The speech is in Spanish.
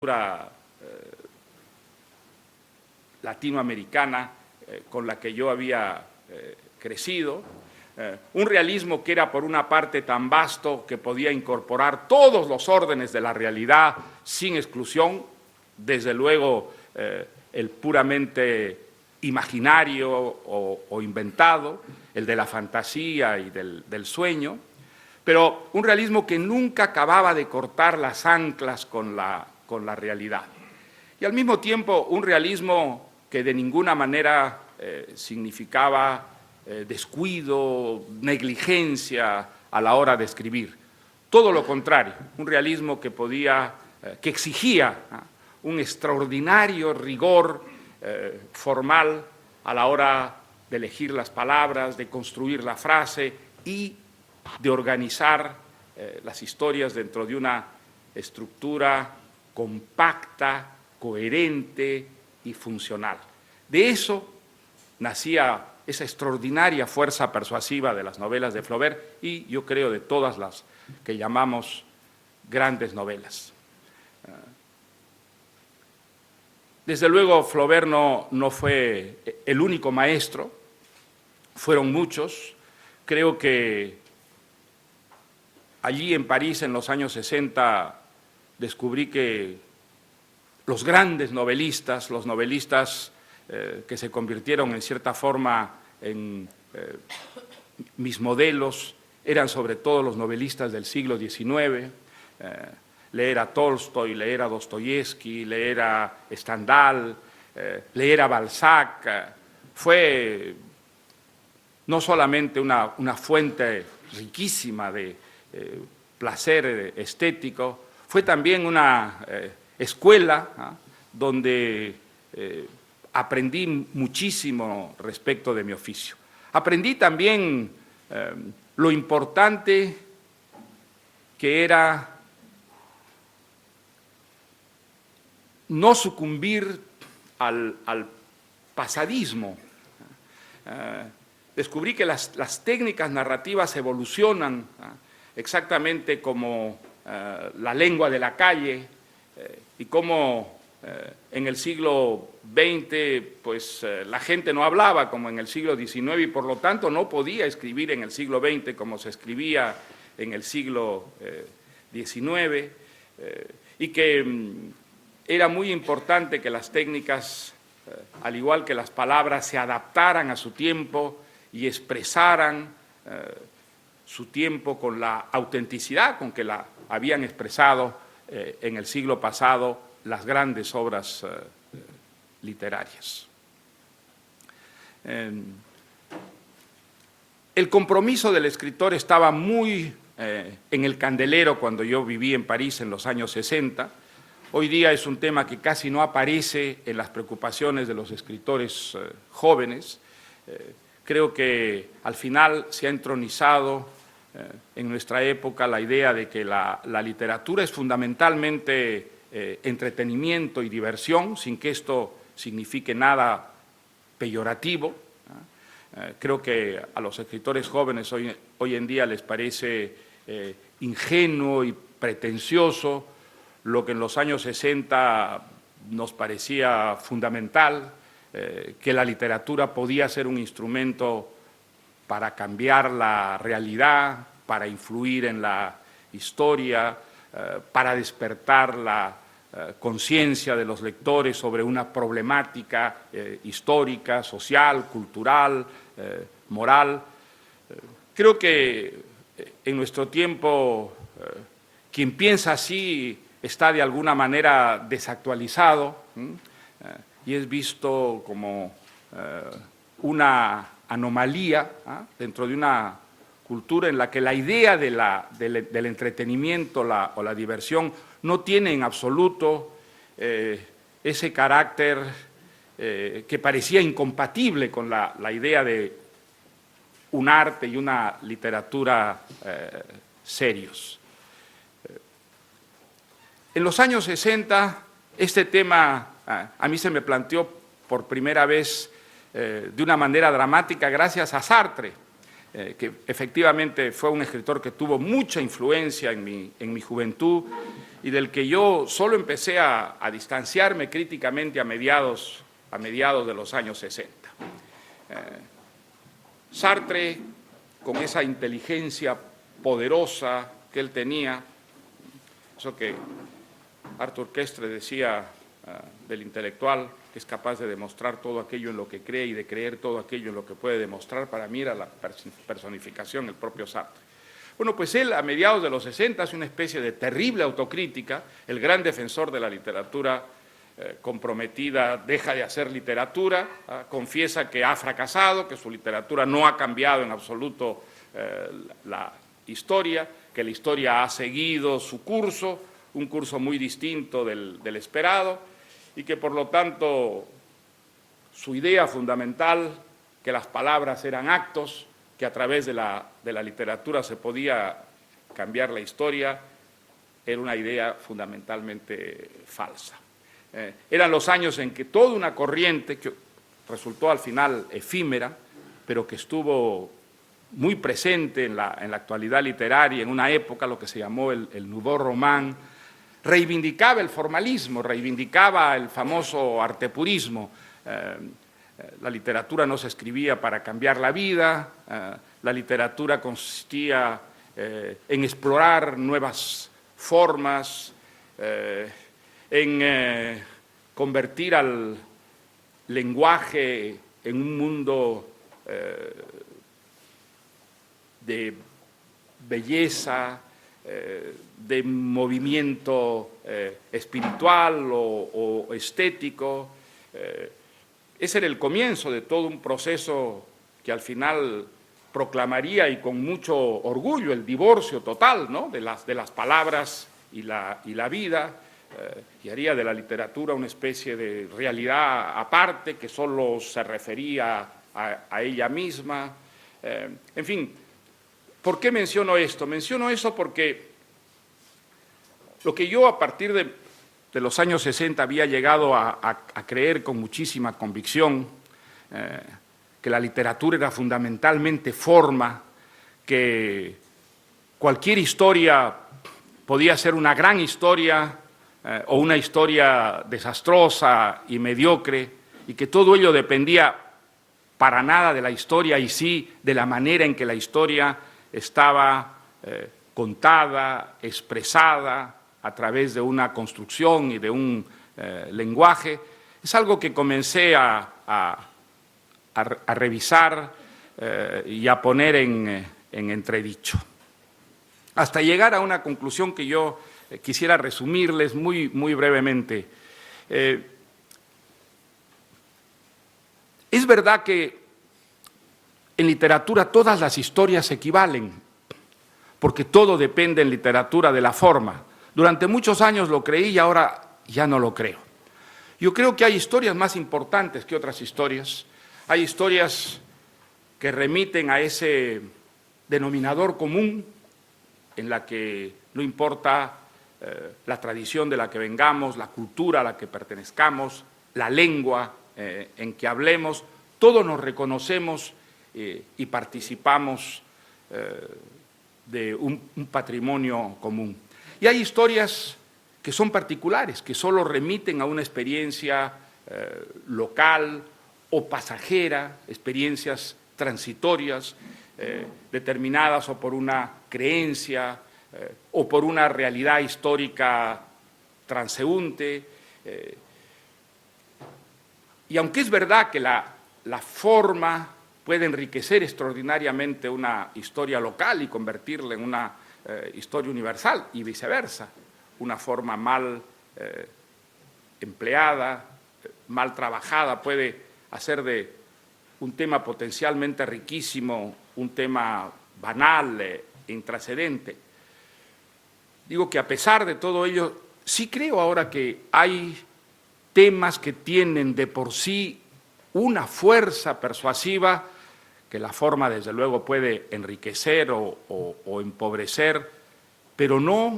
cultura latinoamericana con la que yo había crecido, un realismo que era por una parte tan vasto que podía incorporar todos los órdenes de la realidad sin exclusión, desde luego el puramente imaginario o inventado, el de la fantasía y del sueño, pero un realismo que nunca acababa de cortar las anclas con la realidad. Y al mismo tiempo un realismo que de ninguna manera significaba descuido, negligencia a la hora de escribir. Todo lo contrario, un realismo que exigía un extraordinario rigor formal a la hora de elegir las palabras, de construir la frase y de organizar las historias dentro de una estructura compacta, coherente y funcional. De eso nacía esa extraordinaria fuerza persuasiva de las novelas de Flaubert y yo creo de todas las que llamamos grandes novelas. Desde luego Flaubert no fue el único maestro, fueron muchos. Creo que allí en París en los años 60 descubrí que los grandes novelistas, los novelistas que se convirtieron en cierta forma en mis modelos, eran sobre todo los novelistas del siglo XIX, leer a Tolstoy, leer a Dostoyevsky, leer a Stendhal, leer a Balzac, fue no solamente una fuente riquísima de placer estético, fue también una escuela donde aprendí muchísimo respecto de mi oficio. Aprendí también lo importante que era no sucumbir al pasadismo. Descubrí que las técnicas narrativas evolucionan exactamente como la lengua de la calle y como en el siglo XX pues, la gente no hablaba como en el siglo XIX y por lo tanto no podía escribir en el siglo XX como se escribía en el siglo XIX y que era muy importante que las técnicas, al igual que las palabras, se adaptaran a su tiempo y expresaran su tiempo con la autenticidad con que la habían expresado en el siglo pasado las grandes obras literarias. El compromiso del escritor estaba muy en el candelero cuando yo viví en París en los años 60. Hoy día es un tema que casi no aparece en las preocupaciones de los escritores jóvenes. Creo que al final se ha entronizado en nuestra época la idea de que la literatura es fundamentalmente entretenimiento y diversión, sin que esto signifique nada peyorativo. Creo que a los escritores jóvenes hoy en día les parece ingenuo y pretencioso lo que en los años 60 nos parecía fundamental, que la literatura podía ser un instrumento para cambiar la realidad, para influir en la historia, para despertar la conciencia de los lectores sobre una problemática histórica, social, cultural, moral. Creo que en nuestro tiempo quien piensa así está de alguna manera desactualizado y es visto como una anomalía dentro de una cultura en la que la idea del entretenimiento o la diversión no tiene en absoluto ese carácter que parecía incompatible con la idea de un arte y una literatura serios. En los años 60 este tema a mí se me planteó por primera vez de una manera dramática gracias a Sartre. que efectivamente fue un escritor que tuvo mucha influencia en mi juventud y del que yo solo empecé a distanciarme críticamente a mediados de los años 60. Sartre, con esa inteligencia poderosa que él tenía, eso que Arthur Koestler decía del intelectual, que es capaz de demostrar todo aquello en lo que cree y de creer todo aquello en lo que puede demostrar, para mí era la personificación, el propio Sartre. Bueno, pues él a mediados de los 60 hace una especie de terrible autocrítica, el gran defensor de la literatura comprometida deja de hacer literatura, confiesa que ha fracasado, que su literatura no ha cambiado en absoluto la historia, que la historia ha seguido su curso, un curso muy distinto del esperado, y que por lo tanto su idea fundamental, que las palabras eran actos, que a través de la literatura se podía cambiar la historia, era una idea fundamentalmente falsa. Eran los años en que toda una corriente, que resultó al final efímera, pero que estuvo muy presente en la actualidad literaria, en una época, lo que se llamó el Nouveau Roman, reivindicaba el formalismo, reivindicaba el famoso artepurismo. La literatura no se escribía para cambiar la vida, la literatura consistía en explorar nuevas formas, en convertir al lenguaje en un mundo de belleza, de movimiento espiritual o estético. Ese era el comienzo de todo un proceso que al final proclamaría, y con mucho orgullo, el divorcio total, ¿no?, de las palabras y la vida, y haría de la literatura una especie de realidad aparte que solo se refería a ella misma. En fin, ¿por qué menciono esto? Menciono eso porque lo que yo a partir de los años 60 había llegado a creer con muchísima convicción, que la literatura era fundamentalmente forma, que cualquier historia podía ser una gran historia o una historia desastrosa y mediocre, y que todo ello dependía para nada de la historia, y sí de la manera en que la historia estaba contada, expresada a través de una construcción y de un lenguaje. Es algo que comencé a revisar y a poner en entredicho, hasta llegar a una conclusión que yo quisiera resumirles muy brevemente. Es verdad que en literatura todas las historias equivalen, porque todo depende en literatura de la forma. Durante muchos años lo creí y ahora ya no lo creo. Yo creo que hay historias más importantes que otras historias. Hay historias que remiten a ese denominador común en la que no importa la tradición de la que vengamos, la cultura a la que pertenezcamos, la lengua en que hablemos, todos nos reconocemos y participamos de un patrimonio común. Y hay historias que son particulares, que solo remiten a una experiencia local o pasajera, experiencias transitorias, determinadas o por una creencia o por una realidad histórica transeúnte. Y aunque es verdad que la forma puede enriquecer extraordinariamente una historia local y convertirla en una historia universal, y viceversa, una forma mal empleada, mal trabajada, puede hacer de un tema potencialmente riquísimo un tema banal e intrascendente. Digo que a pesar de todo ello, sí creo ahora que hay temas que tienen de por sí una fuerza persuasiva que la forma, desde luego, puede enriquecer o empobrecer, pero no